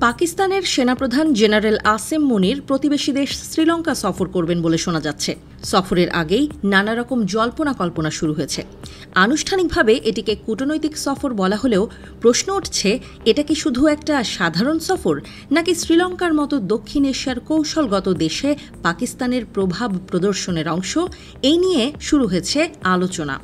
পাকিস্তানের সেনাপ্রধান জেনারেল আসেম মুনির প্রতিবেশী দেশ শ্রীলঙ্কা সফর করবেন বলে শোনা যাচ্ছে। সফরের আগেই নানা রকম জল্পনা কল্পনা শুরু হয়েছে। আনুষ্ঠানিকভাবে এটিকে কূটনৈতিক সফর বলা হলেও প্রশ্ন উঠছে, এটা কি শুধু একটা সাধারণ সফর, নাকি শ্রীলঙ্কার মতো দক্ষিণ এশিয়ার কৌশলগত দেশে পাকিস্তানের প্রভাব প্রদর্শনের অংশ? এই নিয়ে শুরু হয়েছে আলোচনা।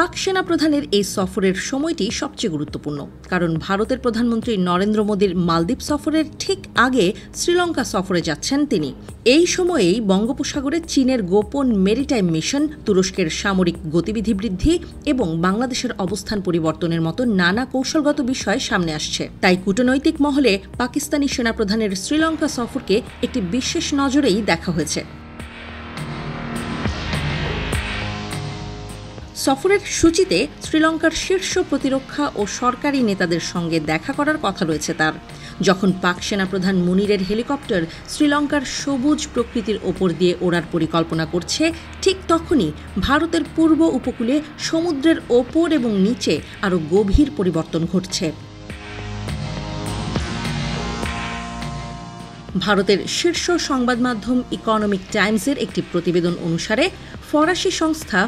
পাক সেনাপ্রধানের এই সফরের সময়টি সবচেয়ে গুরুত্বপূর্ণ, কারণ ভারতের প্রধানমন্ত্রী নরেন্দ্র মোদীর মালদ্বীপ সফরের ঠিক আগে শ্রীলঙ্কা সফরে যাচ্ছেন তিনি। এই সময়েই বঙ্গোপসাগরে চীনের গোপন মেরিটাইম মিশন, তুরস্কের সামরিক গতিবিধি বৃদ্ধি এবং বাংলাদেশের অবস্থান পরিবর্তনের মতো নানা কৌশলগত বিষয় সামনে আসছে। তাই কূটনৈতিক মহলে পাকিস্তানি সেনাপ্রধানের শ্রীলঙ্কা সফরকে একটি বিশেষ নজরেই দেখা হয়েছে। সফরের সূচিতে শ্রীলঙ্কার শীর্ষ প্রতিরক্ষা ও সরকারি নেতাদের সঙ্গে দেখা করার কথা রয়েছে তার। যখন পাক সেনাপ্রধান মুনিরের হেলিকপ্টার শ্রীলঙ্কার সবুজ প্রকৃতির ওপর দিয়ে ওড়ার পরিকল্পনা করছে, ঠিক তখনই ভারতের পূর্ব উপকূলে সমুদ্রের ওপর এবং নিচে আরও গভীর পরিবর্তন ঘটছে। ভারতের শীর্ষ সংবাদ মাধ্যম ইকোনমিক টাইমসের একটি প্রতিবেদন অনুসারে ফরাসি সংস্থা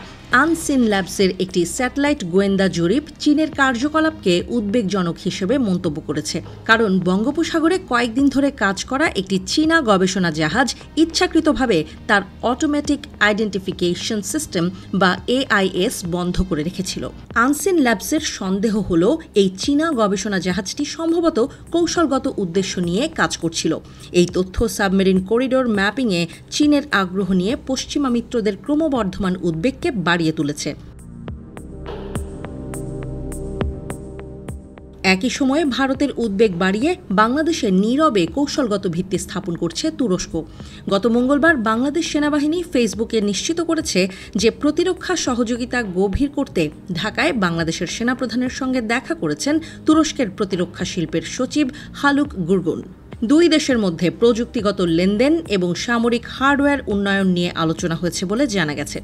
আনসিন ল্যাবসের একটি স্যাটেলাইট গোয়েন্দা জরিপ চীনের কার্যকলাপকে উদ্বেগজনক হিসেবে মন্তব্য করেছে। কারণ বঙ্গোপসাগরে কয়েকদিন ধরে কাজ করা একটি চীনা গবেষণা জাহাজ ইচ্ছাকৃতভাবে তার অটোমেটিক আইডেন্টিফিকেশন সিস্টেম বা AIS বন্ধ করে রেখেছিল। আনসিন ল্যাবসের সন্দেহ হল এই চীনা গবেষণা জাহাজটি সম্ভবত কৌশলগত উদ্দেশ্য নিয়ে কাজ করছিল। এই তথ্য সাবমেরিন করিডোর ম্যাপিংয়ে চীনের আগ্রহ নিয়ে পশ্চিমা মিত্রদের ক্রমবর্ধমান উদ্বেগকে বাড়িয়ে তুলেছে। একই সময়ে ভারতের উদ্বেগ বাড়িয়ে বাংলাদেশে নীরবে কৌশলগত ভিত্তি স্থাপন করছে তুরস্ক। গত মঙ্গলবার বাংলাদেশ সেনাবাহিনী ফেসবুকে নিশ্চিত করেছে যে প্রতিরক্ষা সহযোগিতা গভীর করতে ঢাকায় বাংলাদেশের সেনাপ্রধানের সঙ্গে দেখা করেছেন তুরস্কের প্রতিরক্ষা শিল্পের সচিব হালুক গুরগুন। দুই দেশের মধ্যে প্রযুক্তিগত লেনদেন এবং সামরিক হার্ডওয়্যার উন্নয়ন নিয়ে আলোচনা হয়েছে বলে জানা গেছে।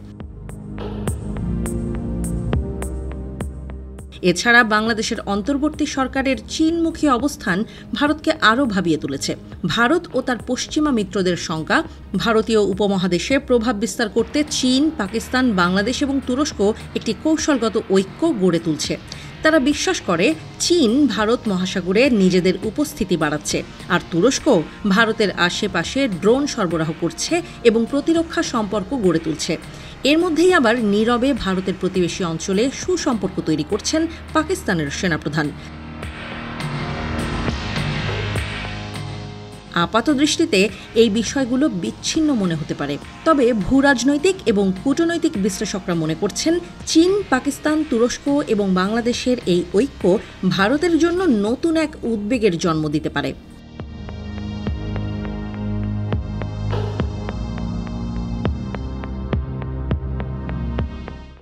এছাড়া বাংলাদেশের অন্তর্বর্তী সরকারের চীনমুখী অবস্থান ভারতকে আরও ভাবিয়ে তুলেছে। ভারত ও তার পশ্চিমা মিত্রদের শঙ্কা, ভারতীয় উপমহাদেশে প্রভাব বিস্তার করতে চীন, পাকিস্তান, বাংলাদেশ এবং তুরস্ক একটি কৌশলগত ঐক্য গড়ে তুলছে। তারা বিশ্বাস করে চীন ভারত মহাসাগরে নিজেদের উপস্থিতি বাড়াচ্ছে, আর তুরস্ক ভারতের আশেপাশে ড্রোন সরবরাহ করছে এবং প্রতিরক্ষা সম্পর্ক গড়ে তুলছে। এর মধ্যেই আবার নীরবে ভারতের প্রতিবেশী অঞ্চলে সুসম্পর্ক তৈরি করছেন পাকিস্তানের সেনাপ্রধান। আপাতদৃষ্টিতে এই বিষয়গুলো বিচ্ছিন্ন মনে হতে পারে, তবে ভূরাজনৈতিক এবং কূটনৈতিক বিশ্লেষকরা মনে করছেন চীন, পাকিস্তান, তুরস্ক এবং বাংলাদেশের এই ঐক্য ভারতের জন্য নতুন এক উদ্বেগের জন্ম দিতে পারে।